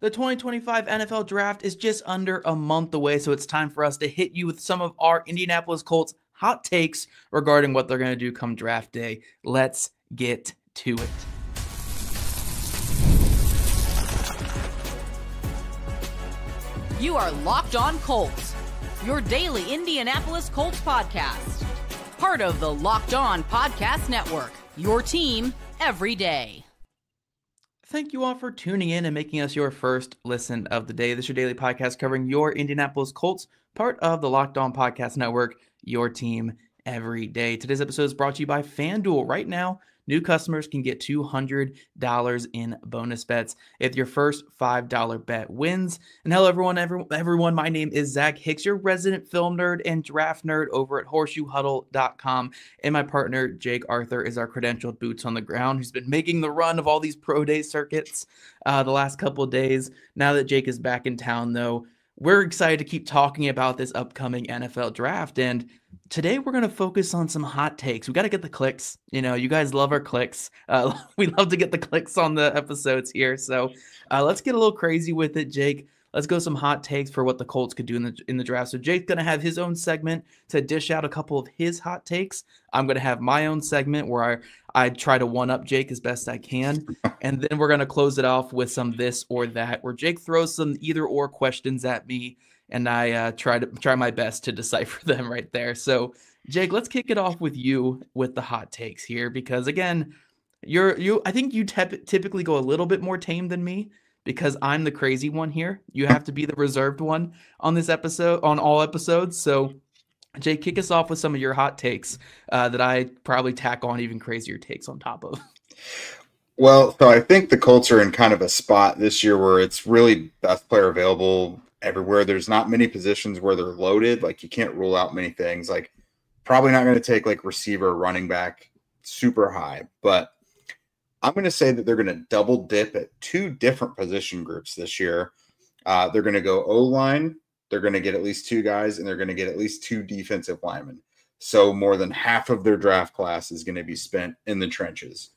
The 2025 NFL Draft is just under a month away, so it's time for us to hit you with some of our Indianapolis Colts hot takes regarding what they're going to do come draft day. Let's get to it. You are Locked On Colts, your daily Indianapolis Colts podcast. Part of the Locked On Podcast Network, your team every day. Thank you all for tuning in and making us your first listen of the day. This is your daily podcast covering your Indianapolis Colts, part of the Locked On Podcast Network, your team every day. Today's episode is brought to you by FanDuel. Right now, new customers can get $200 in bonus bets if your first $5 bet wins. And hello, everyone. My name is Zach Hicks, your resident film nerd and draft nerd over at horseshoehuddle.com. And my partner, Jake Arthur, is our credentialed boots on the ground, who's been making the run of all these pro day circuits the last couple of days. Now that Jake is back in town, though, we're excited to keep talking about this upcoming NFL draft. And today we're going to focus on some hot takes. We got to get the clicks. You know, you guys love our clicks. We love to get the clicks on the episodes here. So let's get a little crazy with it, Jake. Let's go some hot takes for what the Colts could do in the draft. So Jake's going to have his own segment to dish out a couple of his hot takes. I'm going to have my own segment where I try to one-up Jake as best I can. And then we're going to close it off with some this or that, where Jake throws some either-or questions at me, and I try my best to decipher them right there. So, Jake, let's kick it off with you with the hot takes here, because, again, I think you typically go a little bit more tame than me, because I'm the crazy one here. You have to be the reserved one on this episode, on all episodes. So, Jake, kick us off with some of your hot takes that I probably tack on even crazier takes on top of. Well, so I think the Colts are in kind of a spot this year where it's really best player available everywhere. There's not many positions where they're loaded. Like, you can't rule out many things. Like, probably not going to take like receiver, running back super high, but I'm going to say that they're going to double dip at two different position groups this year. They're going to go O-line. They're going to get at least two guys, and they're going to get at least two defensive linemen. So more than half of their draft class is going to be spent in the trenches.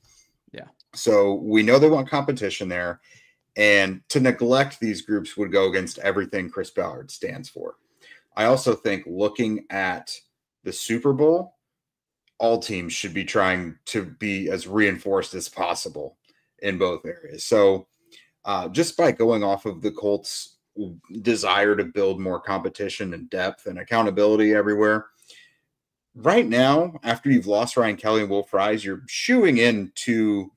Yeah. So we know they want competition there, and to neglect these groups would go against everything Chris Ballard stands for. I also think, looking at the Super Bowl, all teams should be trying to be as reinforced as possible in both areas. So just by going off of the Colts' desire to build more competition and depth and accountability everywhere, right now, after you've lost Ryan Kelly and Will Fries, you're shooing into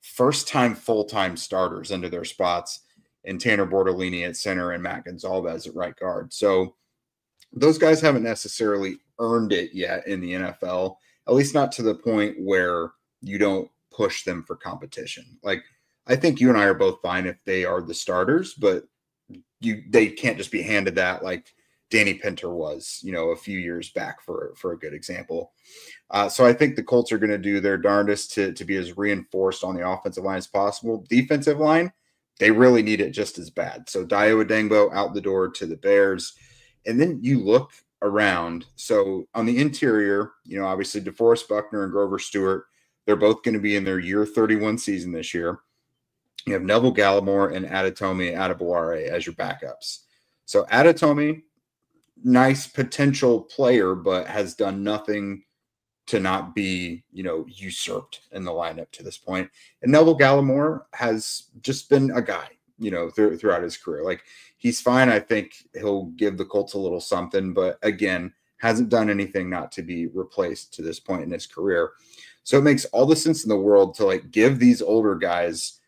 first-time full-time starters into their spots in Tanner Bortolini at center and Matt Gonzalez at right guard. So those guys haven't necessarily earned it yet in the NFL, at least not to the point where you don't push them for competition. Like, I think you and I are both fine if they are the starters, but they can't just be handed that like Danny Pinter was, a few years back for a good example. So I think the Colts are going to do their darndest to be as reinforced on the offensive line as possible. Defensive line, they really need it just as bad. So Dayo Odeyingbo out the door to the Bears. And then you look around. So on the interior, obviously DeForest Buckner and Grover Stewart, they're both going to be in their year 31 season this year. You have Neville Gallimore and Adetomi Adebawore as your backups. So Adetomi, nice potential player, but has done nothing to not be, usurped in the lineup to this point. And Neville Gallimore has just been a guy, throughout his career. Like, he's fine. I think he'll give the Colts a little something, but again, hasn't done anything not to be replaced to this point in his career. So it makes all the sense in the world to like give these older guys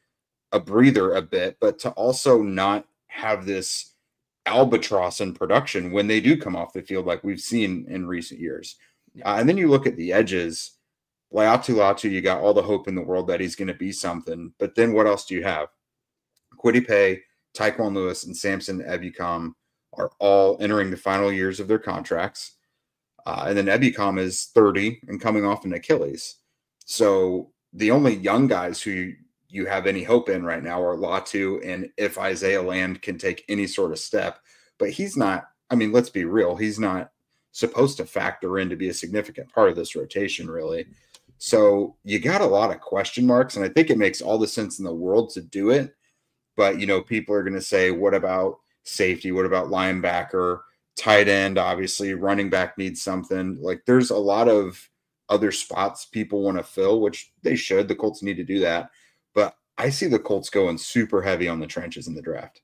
a breather a bit, but to also not have this albatross in production when they do come off the field like we've seen in recent years. And then you look at the edges. Laiatu, you got all the hope in the world that he's going to be something, but then what else do you have? Kwity Paye, Tyquan Lewis, and Samson Ebukam are all entering the final years of their contracts. And then Ebukam is 30 and coming off an Achilles. So the only young guys who you have any hope in right now are Latu, and if Isaiah Land can take any sort of step. But he's not, let's be real, he's not supposed to factor in to be a significant part of this rotation, really. So you got a lot of question marks, and I think it makes all the sense in the world to do it. But, people are going to say, what about safety? What about linebacker? Tight end, obviously. Running back needs something. Like, there's a lot of other spots people want to fill, which they should. The Colts need to do that. But I see the Colts going super heavy on the trenches in the draft.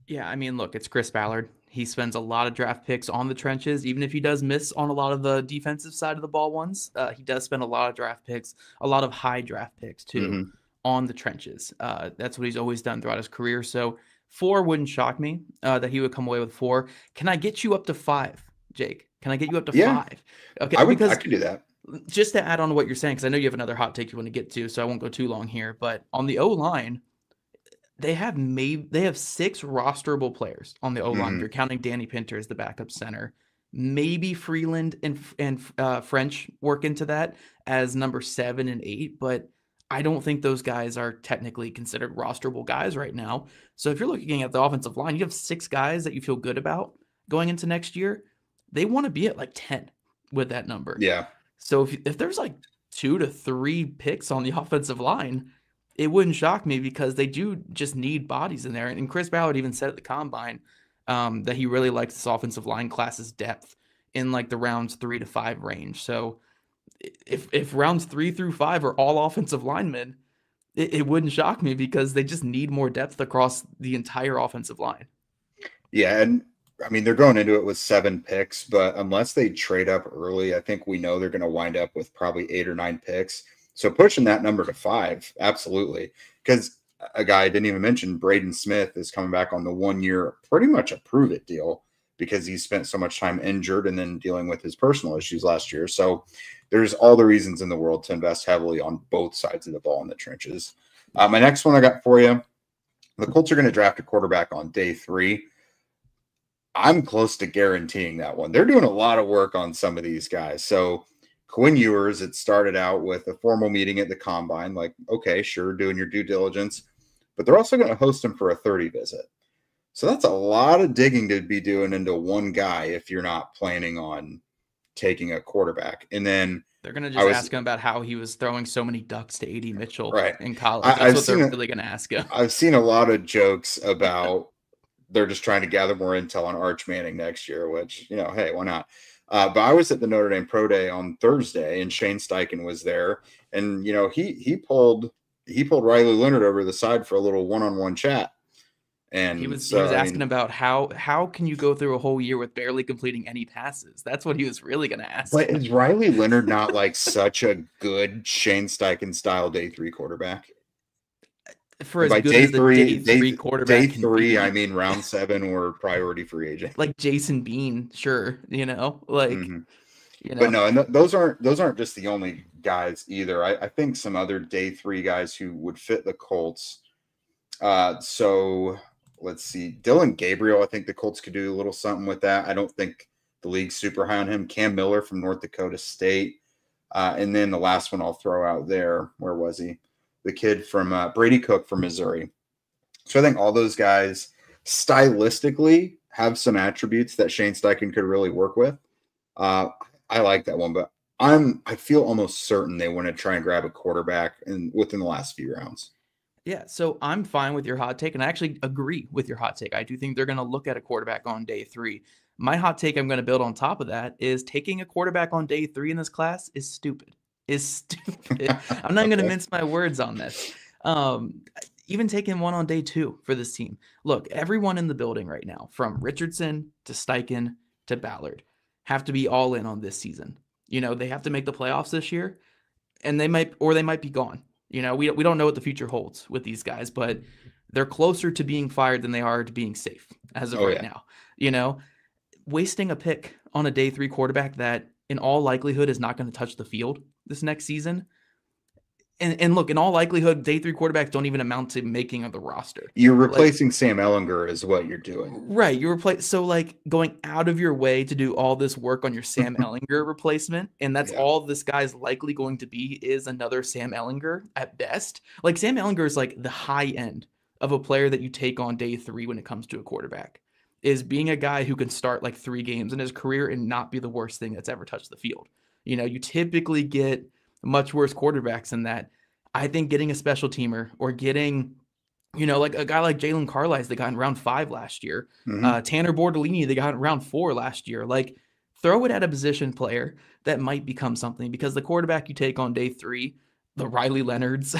Yeah, I mean, look, it's Chris Ballard. He spends a lot of draft picks on the trenches, even if he does miss on a lot of the defensive side of the ball ones. He does spend a lot of draft picks, a lot of high draft picks too, on the trenches. That's what he's always done throughout his career. So 4 wouldn't shock me that he would come away with 4. Can I get you up to 5, Jake? Can I get you up to 5? Okay, I could do that. Just to add on to what you're saying, because I know you have another hot take you want to get to, so I won't go too long here. But on the O-line, they have 6 rosterable players on the O-line. If you're counting Danny Pinter as the backup center, maybe Freeland and French work into that as number 7 and 8, but I don't think those guys are technically considered rosterable guys right now. So if you're looking at the offensive line, you have 6 guys that you feel good about going into next year. They want to be at like 10 with that number. Yeah. So if there's like 2 to 3 picks on the offensive line, it wouldn't shock me because they do just need bodies in there. And Chris Ballard even said at the combine that he really likes this offensive line class's depth in like the rounds 3 to 5 range. So if rounds 3 through 5 are all offensive linemen, it wouldn't shock me because they just need more depth across the entire offensive line. Yeah, and I mean, they're going into it with 7 picks, but unless they trade up early, I think we know they're going to wind up with probably 8 or 9 picks. So pushing that number to 5, absolutely. Because a guy I didn't even mention, Braden Smith, is coming back on the 1-year, pretty much a prove-it deal because he spent so much time injured and then dealing with his personal issues last year. So there's all the reasons in the world to invest heavily on both sides of the ball in the trenches. My next one I got for you, the Colts are going to draft a quarterback on day 3. I'm close to guaranteeing that one. They're doing a lot of work on some of these guys. So Quinn Ewers, it started out with a formal meeting at the combine, like, okay, sure, doing your due diligence, but they're also going to host him for a 30 visit. So that's a lot of digging to be doing into one guy if you're not planning on taking a quarterback. And then they're going to just ask him about how he was throwing so many ducks to A.D. Mitchell in college. That's what they're really going to ask him. I've seen a lot of jokes about they're just trying to gather more intel on Arch Manning next year, which, hey, why not? But I was at the Notre Dame Pro Day on Thursday, and Shane Steichen was there, and he pulled Riley Leonard over the side for a little one-on-one chat, and he was asking about how can you go through a whole year with barely completing any passes? That's what he was really going to ask. But is Riley Leonard not like such a good Shane Steichen style day 3 quarterback? For as good as the day 3 quarterback. Day 3, I mean round 7 or priority free agent. Like Jason Bean, sure, But no, and those aren't just the only guys either. I think some other day 3 guys who would fit the Colts. So let's see, Dylan Gabriel. I think the Colts could do a little something with that. I don't think the league's super high on him. Cam Miller from North Dakota State, and then the last one I'll throw out there. Where was he? The kid from Brady Cook from Missouri. So I think all those guys stylistically have some attributes that Shane Steichen could really work with. I like that one, but I feel almost certain they want to try and grab a quarterback within the last few rounds. Yeah, so I'm fine with your hot take, and I actually agree with your hot take. I do think they're going to look at a quarterback on day 3. My hot take I'm going to build on top of that is taking a quarterback on day 3 in this class is stupid. I'm not going to mince my words on this. Even taking one on day 2 for this team. Look, everyone in the building right now, from Richardson to Steichen to Ballard, have to be all in on this season. They have to make the playoffs this year, and they might be gone. We don't know what the future holds with these guys, but they're closer to being fired than they are to being safe as of right now. Wasting a pick on a day 3 quarterback that in all likelihood is not going to touch the field this next season. And look, in all likelihood, day 3 quarterbacks don't even amount to making the roster. You're replacing Sam Ehlinger is what you're doing. Right. So like going out of your way to do all this work on your Sam Ehlinger replacement. And that's all this guy's likely going to be is another Sam Ehlinger at best. Like Sam Ehlinger is like the high end of a player that you take on day 3 when it comes to a quarterback, is being a guy who can start like 3 games in his career and not be the worst thing that's ever touched the field. You typically get much worse quarterbacks than that. I think getting a special teamer or getting Like a guy like Jalen Carlisle, they got in round 5 last year. Mhm. Tanner Bordellini, they got in round 4 last year. Like, throw it at a position player that might become something, because the quarterback you take on day 3, the Riley Leonards,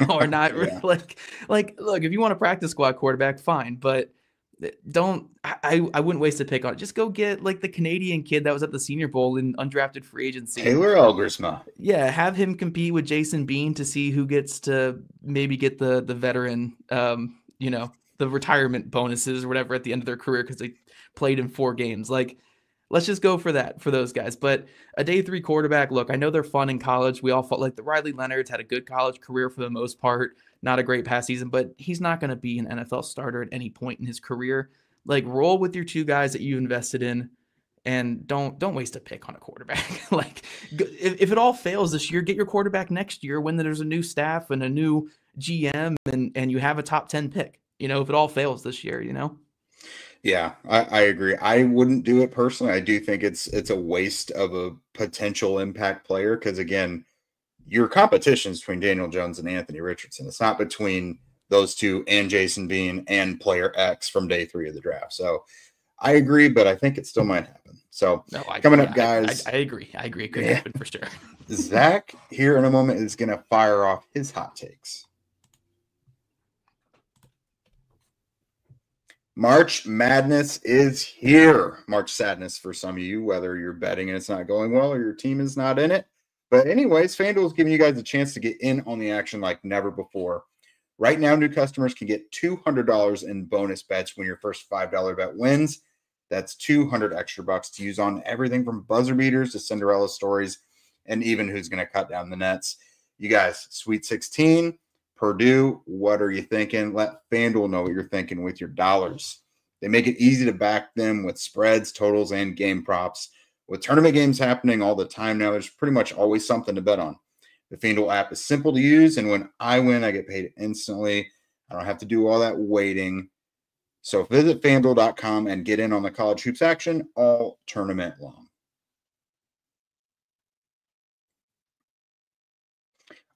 are not Yeah. like, look, if you want a practice squad quarterback, fine, but I wouldn't waste a pick on it. Just go get like the Canadian kid that was at the Senior Bowl in undrafted free agency. Taylor Elgersma. Yeah, have him compete with Jason Bean to see who gets to maybe get the veteran, the retirement bonuses or whatever at the end of their career because they played in 4 games. Like, let's just go for that for those guys. But a day 3 quarterback, look, I know they're fun in college. We all felt like the Riley Leonards had a good college career for the most part, not a great past season, but he's not going to be an NFL starter at any point in his career. Like, roll with your 2 guys that you invested in, and don't waste a pick on a quarterback. Like, if it all fails this year, get your quarterback next year when there's a new staff and a new GM and you have a top 10 pick, if it all fails this year. Yeah, I agree. I wouldn't do it personally. I do think it's a waste of a potential impact player because, again, your competition is between Daniel Jones and Anthony Richardson. It's not between those 2 and Jason Bean and player X from day 3 of the draft. So I agree, but I think it still might happen. So coming up, guys. I agree. It could happen for sure. Zach, here in a moment, is going to fire off his hot takes. March Madness is here. March Sadness for some of you, whether you're betting and it's not going well or your team is not in it. But anyways, FanDuel is giving you guys a chance to get in on the action like never before. Right now, new customers can get $200 in bonus bets when your first $5 bet wins. That's 200 extra bucks to use on everything from buzzer beaters to Cinderella stories and even who's going to cut down the nets. You guys, Sweet 16, Purdue, what are you thinking? Let FanDuel know what you're thinking with your dollars. They make it easy to back them with spreads, totals, and game props. With tournament games happening all the time now, there's pretty much always something to bet on. The FanDuel app is simple to use, and when I win, I get paid instantly. I don't have to do all that waiting. So visit FanDuel.com and get in on the college hoops action all tournament long.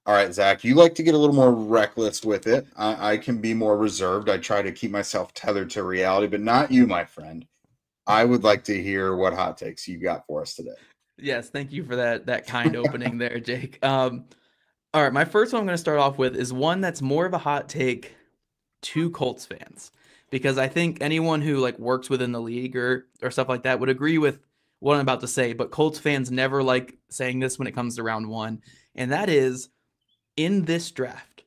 All right, Zach, you like to get a little more reckless with it. I can be more reserved. I try to keep myself tethered to reality, but not you, my friend. I would like to hear what hot takes you got for us today. Yes, thank you for that kind opening there, Jake. All right, my first one I'm going to start off with is one that's more of a hot take to Colts fans, because I think anyone who like works within the league or stuff like that would agree with what I'm about to say, but Colts fans never like saying this when it comes to round 1, and that is, in this draft,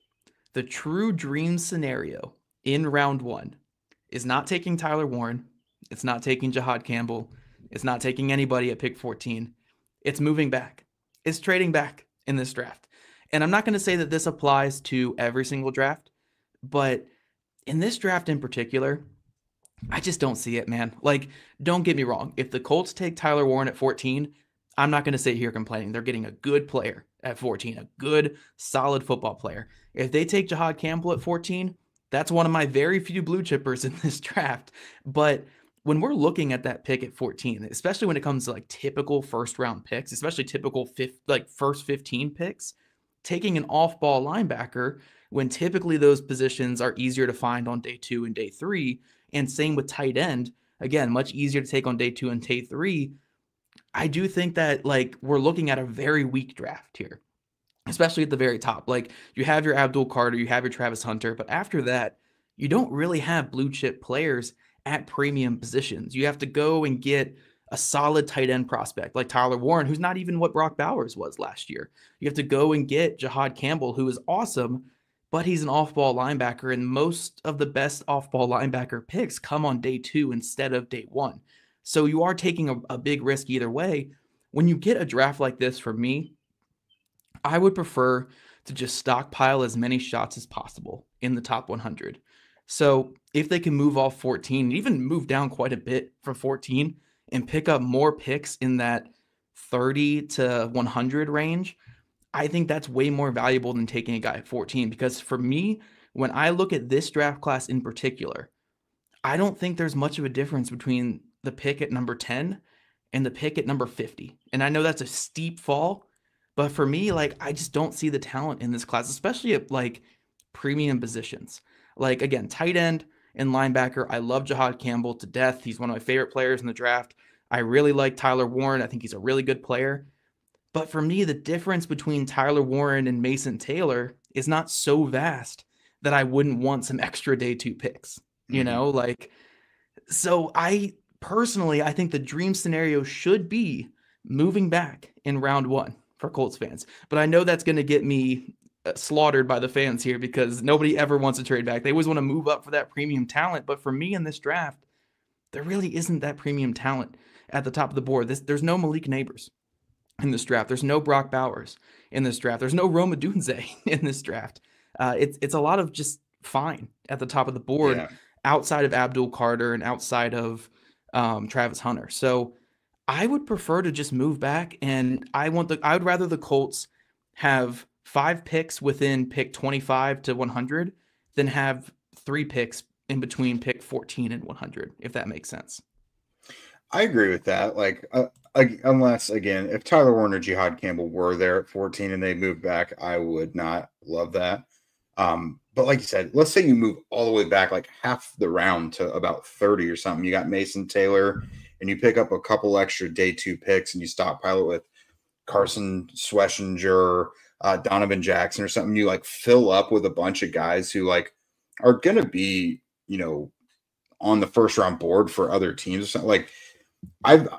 the true dream scenario in round 1 is not taking Tyler Warren, it's not taking Jahad Campbell, it's not taking anybody at pick 14. It's moving back. It's trading back in this draft. And I'm not going to say that this applies to every single draft, but in this draft in particular, I just don't see it, man. Like, don't get me wrong. If the Colts take Tyler Warren at 14, I'm not going to sit here complaining. They're getting a good player at 14, a good, solid football player. If they take Jahad Campbell at 14, that's one of my very few blue chippers in this draft. But when we're looking at that pick at 14, especially when it comes to like typical first round picks, especially typical first 15 picks, taking an off-ball linebacker when typically those positions are easier to find on day 2 and day 3, and same with tight end, again, much easier to take on day 2 and day 3. I do think that like we're looking at a very weak draft here, especially at the very top. Like, you have your Abdul Carter, you have your Travis Hunter, but after that, you don't really have blue chip players at premium positions. You have to go and get a solid tight end prospect like Tyler Warren, who's not even what Brock Bowers was last year. You have to go and get Jahad Campbell, who is awesome, but he's an off-ball linebacker, and most of the best off-ball linebacker picks come on day 2 instead of day 1. So you are taking a big risk either way. When you get a draft like this, for me, I would prefer to just stockpile as many shots as possible in the top 100. So if they can move off 14, even move down quite a bit from 14 and pick up more picks in that 30 to 100 range, I think that's way more valuable than taking a guy at 14. Because for me, when I look at this draft class in particular, I don't think there's much of a difference between the pick at number 10 and the pick at number 50. And I know that's a steep fall, but for me, like, I just don't see the talent in this class, especially at like premium positions. Like, again, tight end and linebacker, I love Jahad Campbell to death. He's one of my favorite players in the draft. I really like Tyler Warren. I think he's a really good player. But for me, the difference between Tyler Warren and Mason Taylor is not so vast that I wouldn't want some extra day 2 picks, like, so I think the dream scenario should be moving back in round 1 for Colts fans. But I know that's going to get me slaughtered by the fans here because nobody ever wants to trade back. They always want to move up for that premium talent. But for me in this draft, there really isn't that premium talent at the top of the board. There's no Malik Neighbors in this draft. There's no Brock Bowers in this draft. There's no Rome Odunze in this draft. It's a lot of just fine at the top of the board outside of Abdul Carter and outside of Travis Hunter. So I would prefer to just move back, and I would rather the Colts have 5 picks within pick 25 to 100 than have 3 picks in between pick 14 and 100, if that makes sense. I agree with that. Like, unless, again, if Tyler Warren or Jahad Campbell were there at 14 and they moved back, I would not love that. But like you said, let's say you move all the way back, like half the round to about 30 or something. You got Mason Taylor and you pick up a couple extra day 2 picks and you stockpile it with Carson Schwessinger, Donovan Jackson or something. You like fill up with a bunch of guys who like are going to be, on the first round board for other teams or something.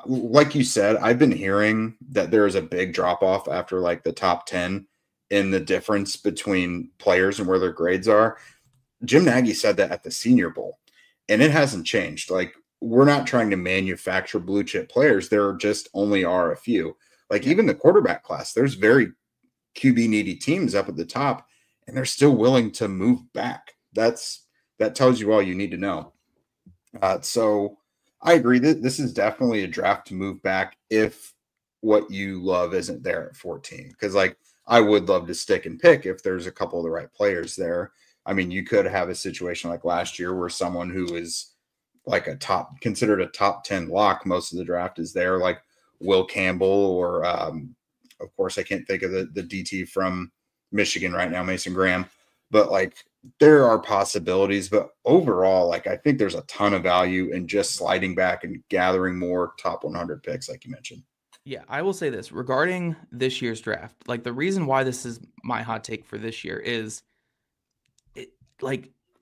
Like you said, I've been hearing that there is a big drop off after like the top 10 in the difference between players and where their grades are. Jim Nagy said that at the Senior Bowl, and it hasn't changed. Like, we're not trying to manufacture blue chip players. There just only are a few. Like, even the quarterback class, there's very QB needy teams up at the top, and they're still willing to move back. That tells you all you need to know. So I agree that this is definitely a draft to move back if what you love isn't there at 14. Because, like, I would love to stick and pick if there's a couple of the right players there. I mean, you could have a situation like last year where someone who is like considered a top 10 lock most of the draft is there, like Will Campbell or, of course, I can't think of the DT from Michigan right now, Mason Graham. But, like, there are possibilities. But overall, like, I think there's a ton of value in just sliding back and gathering more top 100 picks, like you mentioned. Yeah, I will say this regarding this year's draft. Like, the reason why this is my hot take for this year is,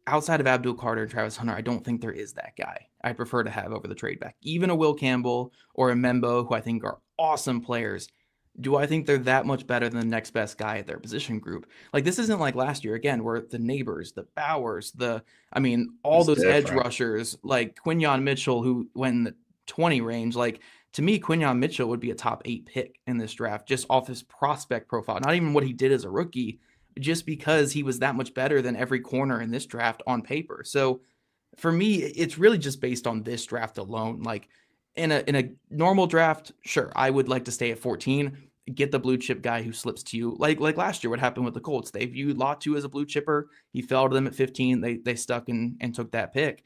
outside of Abdul Carter and Travis Hunter, I don't think there is that guy I prefer to have over the trade back. Even a Will Campbell or a Membo, who I think are awesome players. Do I think they're that much better than the next best guy at their position group? Like, this isn't like last year, again, where the Neighbors, the Bowers, all those edge rushers, like Quinyon Mitchell, who went in the 20 range, like, to me, Quinyon Mitchell would be a top 8 pick in this draft just off his prospect profile. Not even what he did as a rookie, just because he was that much better than every corner in this draft on paper. So for me, it's really just based on this draft alone. Like, in a normal draft, sure, I would like to stay at 14, get the blue chip guy who slips to you. Like last year, what happened with the Colts? They viewed Latu as a blue chipper. He fell to them at 15. They stuck and took that pick.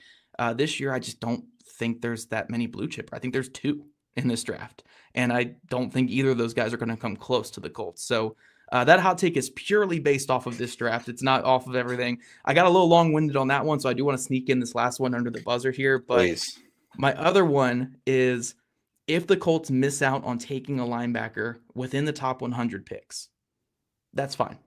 This year, I just don't think there's that many blue chipper. I think there's 2 in this draft, and I don't think either of those guys are going to come close to the Colts. So that hot take is purely based off of this draft. It's not off of everything. I got a little long-winded on that one, so I do want to sneak in this last one under the buzzer here. But Please. My other one is, if the Colts miss out on taking a linebacker within the top 100 picks, that's fine.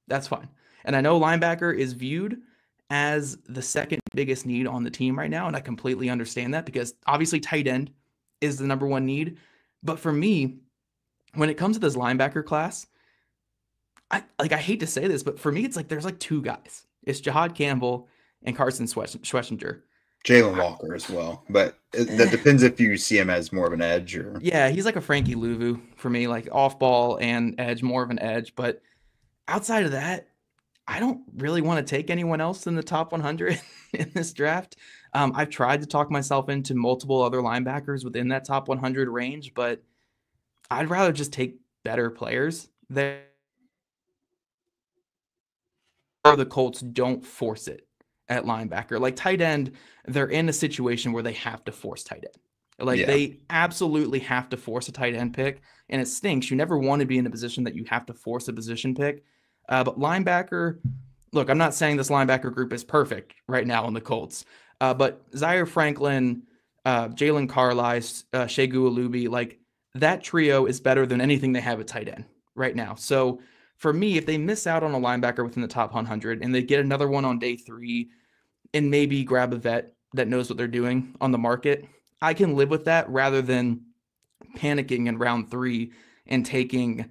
That's fine. And I know linebacker is viewed as the second biggest need on the team right now, and I completely understand that because obviously tight end is the number 1 need. But for me, when it comes to this linebacker class, I hate to say this, but for me, it's like there's like 2 guys. It's Jahad Campbell and Carson Schwessinger. Jalen Walker as well. But that depends if you see him as more of an edge or. Yeah, he's like a Frankie Louvu for me, like off ball and edge, more of an edge. But outside of that, I don't really want to take anyone else in the top 100 in this draft. I've tried to talk myself into multiple other linebackers within that top 100 range, but I'd rather just take better players there. The Colts don't force it at linebacker. Like tight end, they're in a situation where they have to force tight end. They absolutely have to force a tight end pick, and it stinks. You never want to be in a position that you have to force a position pick. But linebacker, look, I'm not saying this linebacker group is perfect right now on the Colts, but Zaire Franklin, Jalen Carlisle, Shegu Alubi, like that trio is better than anything they have at tight end right now. So for me, if they miss out on a linebacker within the top 100 and they get another one on day 3 and maybe grab a vet that knows what they're doing on the market, I can live with that rather than panicking in round 3 and taking,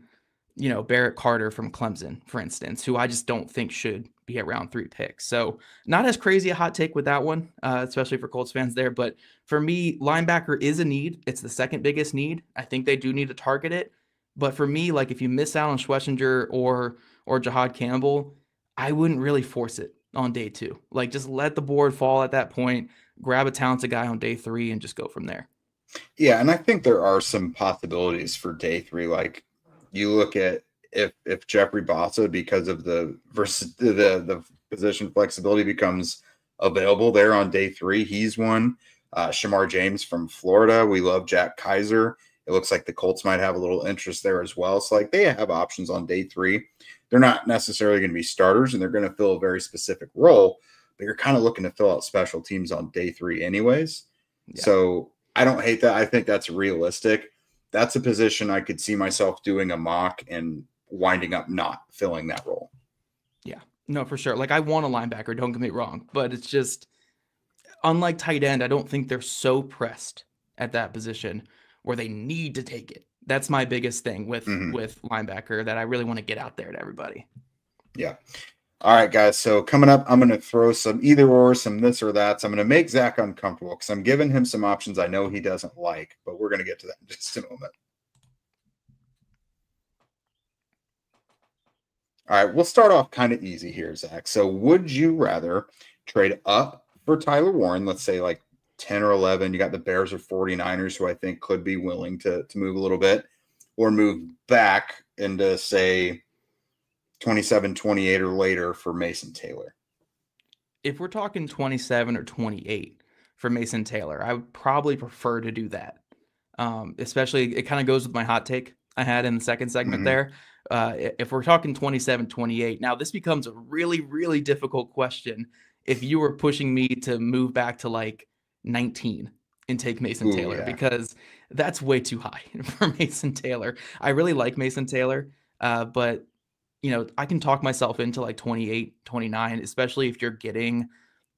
Barrett Carter from Clemson, for instance, who I just don't think should be at round 3 pick. So not as crazy a hot take with that one, especially for Colts fans there. But for me, linebacker is a need. It's the second biggest need. I think they do need to target it. But for me, like if you miss out on Schlesinger or Jahad Campbell, I wouldn't really force it on day 2. Like just let the board fall at that point, grab a talented guy on day 3 and just go from there. Yeah, and I think there are some possibilities for day 3. Like you look at if Jeffrey Bossa, because of the position flexibility, becomes available there on day 3, he's one. Shamar James from Florida. We love Jack Kaiser. It looks like the Colts might have a little interest there as well. So like they have options on day 3. They're not necessarily going to be starters and they're going to fill a very specific role, but you're kind of looking to fill out special teams on day 3 anyways. Yeah. So I don't hate that. I think that's realistic. That's a position I could see myself doing a mock and winding up not filling that role. Yeah, no, for sure. Like I want a linebacker, don't get me wrong, but it's just unlike tight end, I don't think they're so pressed at that position where they need to take it. That's my biggest thing with linebacker that I really want to get out there to everybody. Yeah. All right, guys. So coming up, I'm going to throw some either or, some this or that. So I'm going to make Zach uncomfortable because I'm giving him some options I know he doesn't like, but we're going to get to that in just a moment. All right, we'll start off kind of easy here, Zach. So would you rather trade up for Tyler Warren, let's say like 10 or 11, you got the Bears or 49ers, who I think could be willing to move a little bit, or move back into, say, 27, 28 or later for Mason Taylor? If we're talking 27 or 28 for Mason Taylor, I would probably prefer to do that. Especially, it kind of goes with my hot take I had in the second segment there. If we're talking 27, 28, now this becomes a really, really difficult question if you were pushing me to move back to like 19 and take Mason Taylor, because that's way too high for Mason Taylor. I really like Mason Taylor, but I can talk myself into like 28, 29, especially if you're getting,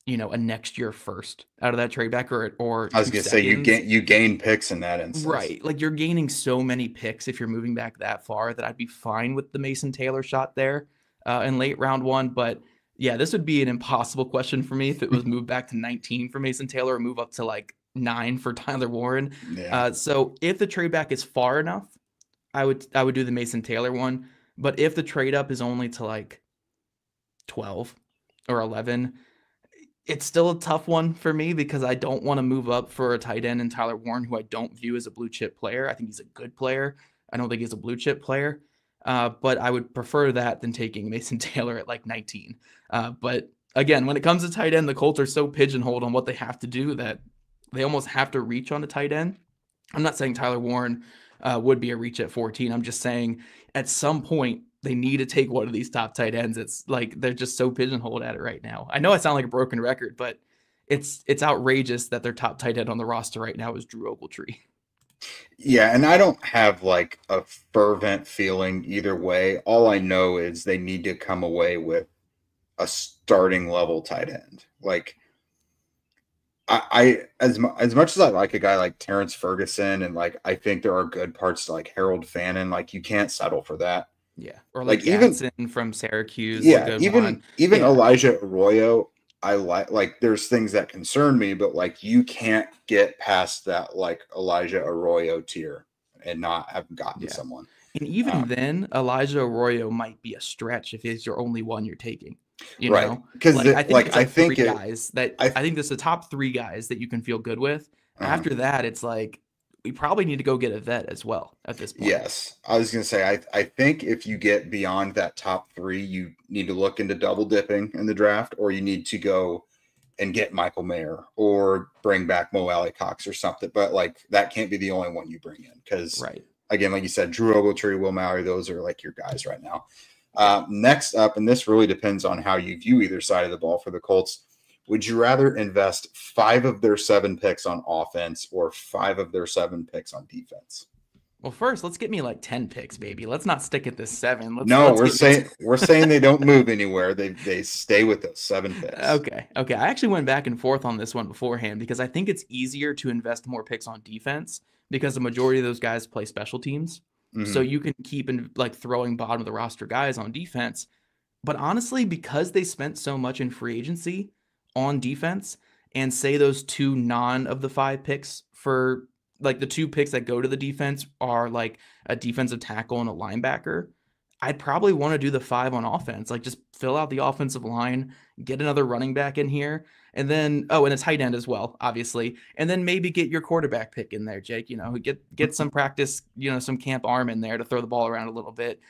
a next year first out of that trade back or I was going to say you gain picks in that instance. Right. Like you're gaining so many picks if you're moving back that far that I'd be fine with the Mason Taylor shot there in late round 1. But yeah, this would be an impossible question for me if it was moved back to 19 for Mason Taylor or move up to like 9 for Tyler Warren. Yeah. So if the trade back is far enough, I would do the Mason Taylor one. But if the trade up is only to like 12 or 11, it's still a tough one for me because I don't want to move up for a tight end in Tyler Warren, who I don't view as a blue chip player. I think he's a good player. I don't think he's a blue chip player. But I would prefer that than taking Mason Taylor at like 19. But again, when it comes to tight end, the Colts are so pigeonholed on what they have to do that they almost have to reach on the tight end. I'm not saying Tyler Warren would be a reach at 14. I'm just saying at some point they need to take one of these top tight ends. It's like they're just so pigeonholed at it right now. I know I sound like a broken record, but it's outrageous that their top tight end on the roster right now is Drew Ogletree. Yeah, and I don't have like a fervent feeling either way. All I know is they need to come away with a starting level tight end. Like I as much as I like a guy like Terrence Ferguson and like I think there are good parts to like Harold Fannin, like you can't settle for that. Yeah, or like Gadsden from Syracuse. Yeah, even Elijah Arroyo, I like there's things that concern me, but like you can't get past that like Elijah Arroyo tier and not have gotten someone. And even then, Elijah Arroyo might be a stretch if it's your only one you're taking. You know, because I think there's the top 3 guys that you can feel good with. After that, it's like we probably need to go get a vet as well at this point. Yes, I was going to say I think if you get beyond that top 3, you need to look into double dipping in the draft, or you need to go and get Michael Mayer or bring back Mo Alley-Cox or something. But like that can't be the only one you bring in because, again, like you said, Drew Ogletree, Will Mallory, those are like your guys right now. Next up, and this really depends on how you view either side of the ball for the Colts, would you rather invest 5 of their 7 picks on offense or 5 of their 7 picks on defense? Well, first, let's get me like 10 picks, baby. Let's not stick at this 7. We're saying they don't move anywhere. They stay with those 7 picks. Okay. I actually went back and forth on this one beforehand because I think it's easier to invest more picks on defense because the majority of those guys play special teams. Mm-hmm. So you can keep throwing bottom of the roster guys on defense. But honestly, because they spent so much in free agency on defense, and say those 2 none of the 5 picks for like the 2 picks that go to the defense are like a defensive tackle and a linebacker, I'd probably want to do the 5 on offense. Like just fill out the offensive line, get another running back in here, and then and a tight end as well, obviously. And then maybe get your quarterback pick in there, Jake. Get some practice, some camp arm in there to throw the ball around a little bit.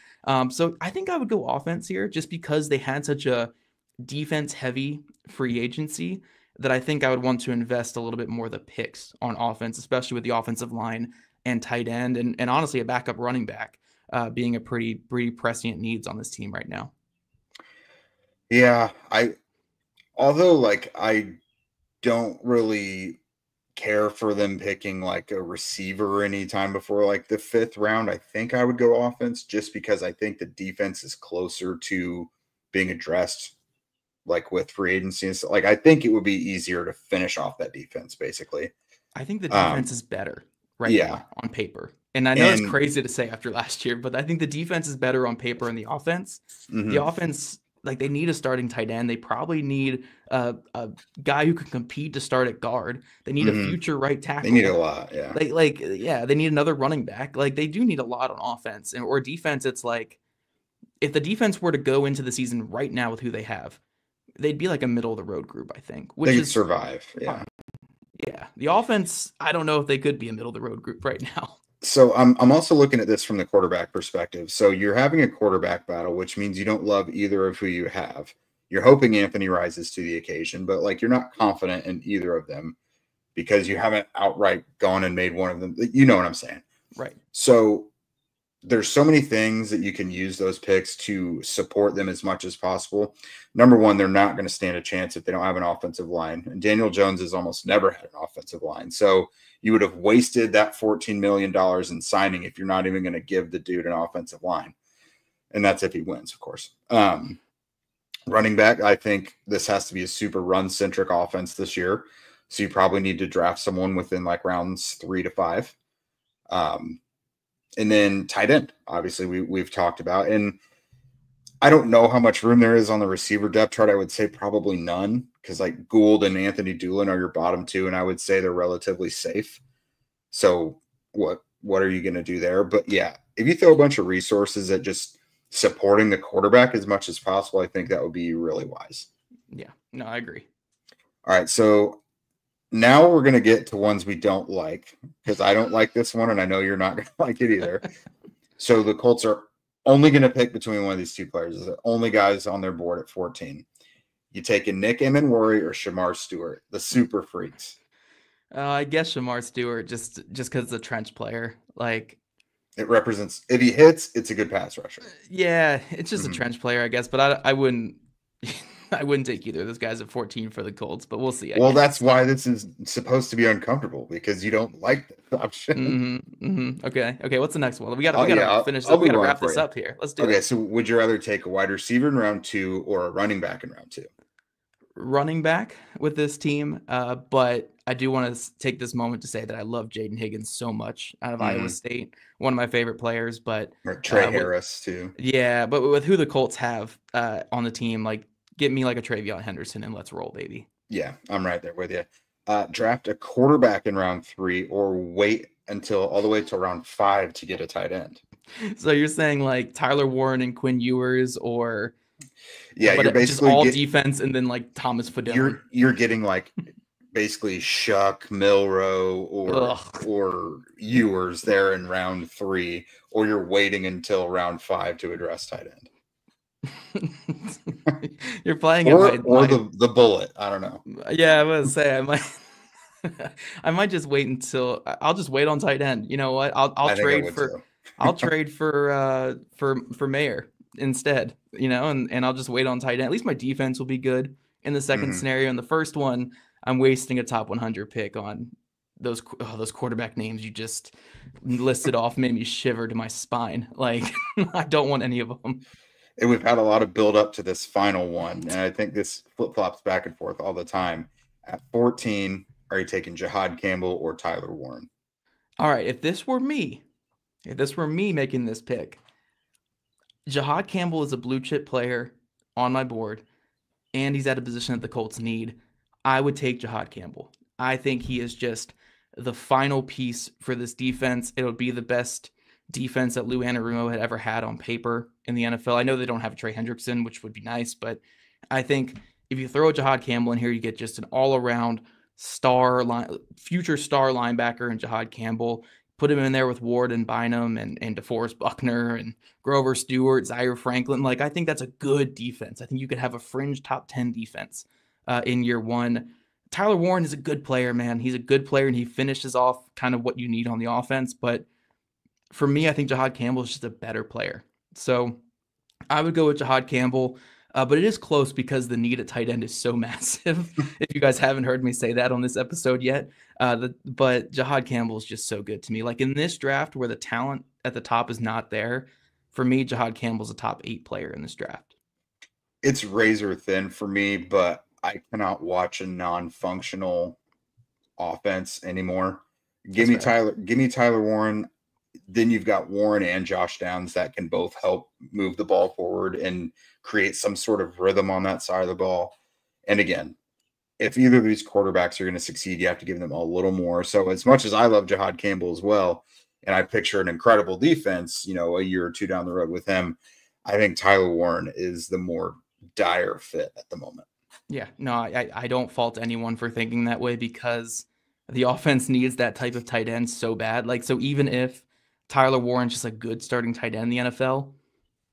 So I think I would go offense here just because they had such a defense heavy free agency that I think I would want to invest a little bit more of the picks on offense, especially with the offensive line and tight end and honestly a backup running back being a pretty prescient needs on this team right now. Yeah, I don't really care for them picking like a receiver anytime before like the 5th round. I think I would go offense just because I think the defense is closer to being addressed like with free agency. Like I think it would be easier to finish off that defense basically. I think the defense is better now on paper. And I know it's crazy to say after last year, but I think the defense is better on paper than the offense. Mm-hmm. The offense, like they need a starting tight end. They probably need a guy who can compete to start at guard. They need a future right tackle. They need a lot, yeah. They need another running back. Like they do need a lot on offense or defense. It's like if the defense were to go into the season right now with who they have, they'd be like a middle of the road group, I think. They could survive, yeah. Yeah, the offense, I don't know if they could be a middle of the road group right now. So I'm also looking at this from the quarterback perspective. So you're having a quarterback battle, which means you don't love either of who you have. You're hoping Anthony rises to the occasion, but like you're not confident in either of them because you haven't outright gone and made one of them. You know what I'm saying? Right. So there's so many things that you can use those picks to support them as much as possible. Number one, they're not going to stand a chance if they don't have an offensive line. And Daniel Jones has almost never had an offensive line. So you would have wasted that $14 million in signing if you're not even going to give the dude an offensive line. And that's if he wins, of course. Running back, I think this has to be a super run-centric offense this year. So you probably need to draft someone within like rounds 3 to 5. And then tight end, obviously we've talked about. And I don't know how much room there is on the receiver depth chart. I would say probably none because like Gould and Anthony Doolin are your bottom 2, and I would say they're relatively safe. So what are you going to do there? But yeah, if you throw a bunch of resources at just supporting the quarterback as much as possible, I think that would be really wise. Yeah, no, I agree. All right, so now we're going to get to ones we don't like because I don't like this one, and I know you're not going to like it either. So the Colts are only going to pick between one of these 2 players. Is the only guys on their board at 14. You taking Nick Emenwari or Shamar Stewart, the super freaks? I guess Shamar Stewart just because it's a trench player. Like it represents if he hits, it's a good pass rusher. Yeah, it's just a trench player, I guess. But I wouldn't. I wouldn't take either of those guys at 14 for the Colts, but we'll see. Well, that's why this is supposed to be uncomfortable because you don't like the option. Okay. What's the next one? We got to finish. We got to wrap this up here. Let's do it. Okay. So would you rather take a wide receiver in round 2 or a running back in round 2? Running back with this team. But I do want to take this moment to say that I love Jaden Higgins so much out of Iowa State. One of my favorite players, but or Trey Harris too. Yeah. But with who the Colts have on the team, like, get me like a Travion Henderson and let's roll, baby. Yeah, I'm right there with you. Draft a quarterback in round 3 or wait until all the way to round 5 to get a tight end. So you're saying like Tyler Warren and Quinn Ewers or you're basically just all defense and then like Thomas Fedone. You're getting like basically Shuck, Milrow or Ewers there in round 3, or you're waiting until round 5 to address tight end. You're playing the bullet. I don't know. Yeah, I was gonna say I might just wait until I'll just wait on tight end. You know what? I'll trade for Mayer. instead, and I'll just wait on tight end. At least my defense will be good in the second scenario. In the first one, I'm wasting a top 100 pick on those quarterback names you just listed off. Made me shiver to my spine. Like, I don't want any of them. And we've had a lot of build up to this final one, and I think this flip-flops back and forth all the time. At 14, are you taking Jihad Campbell or Tyler Warren? All right, if this were me making this pick, Jihad Campbell is a blue chip player on my board, and he's at a position that the Colts need. I would take Jihad Campbell. I think he is just the final piece for this defense. It'll be the best defense that Lou Anarumo had ever had on paper in the NFL. I know they don't have Trey Hendrickson, which would be nice, but I think if you throw Jihad Campbell in here, you get just an all-around future star linebacker in Jihad Campbell. Put him in there with Ward and Bynum and DeForest Buckner and Grover Stewart, Zaire Franklin. Like, I think that's a good defense. I think you could have a fringe top 10 defense in year one. Tyler Warren is a good player, man. He's a good player, and he finishes off kind of what you need on the offense, but for me, I think Jihad Campbell is just a better player. So I would go with Jihad Campbell, but it is close because the need at tight end is so massive. If you guys haven't heard me say that on this episode yet, but Jihad Campbell is just so good to me. Like, in this draft where the talent at the top is not there, for me, Jihad Campbell's a top 8 player in this draft. It's razor thin for me, but I cannot watch a non-functional offense anymore. Give me Tyler Warren. Then you've got Warren and Josh Downs that can both help move the ball forward and create some sort of rhythm on that side of the ball. And again, if either of these quarterbacks are going to succeed, you have to give them a little more. So as much as I love Jihad Campbell as well, and I picture an incredible defense, a year or two down the road with him, I think Tyler Warren is the more dire fit at the moment. Yeah, no, I don't fault anyone for thinking that way because the offense needs that type of tight end so bad. Like, so even if Tyler Warren's just a good starting tight end in the NFL,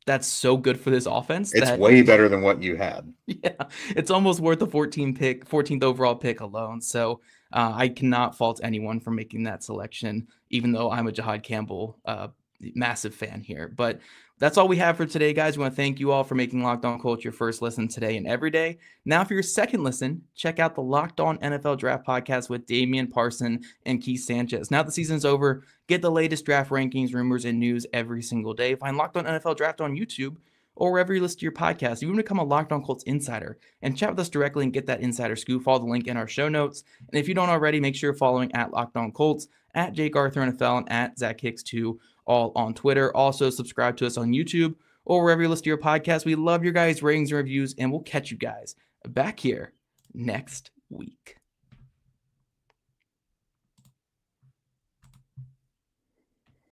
that's so good for this offense. It's way better than what you had. Yeah, it's almost worth the 14th overall pick alone. So I cannot fault anyone for making that selection, even though I'm a Jihad Campbell massive fan here. But that's all we have for today, guys. We want to thank you all for making Locked On Colts your first listen today and every day. Now, for your second listen, check out the Locked On NFL Draft podcast with Damian Parson and Keith Sanchez. Now the season's over, get the latest draft rankings, rumors, and news every single day. Find Locked On NFL Draft on YouTube or wherever you listen to your podcast. You can become a Locked On Colts insider and chat with us directly and get that insider scoop. Follow the link in our show notes. And if you don't already, make sure you're following at Locked On Colts, at Jake Arthur NFL, and at Zach Hicks 2, all on Twitter. Also, subscribe to us on YouTube or wherever you listen to your podcast. We love your guys' ratings and reviews, and we'll catch you guys back here next week.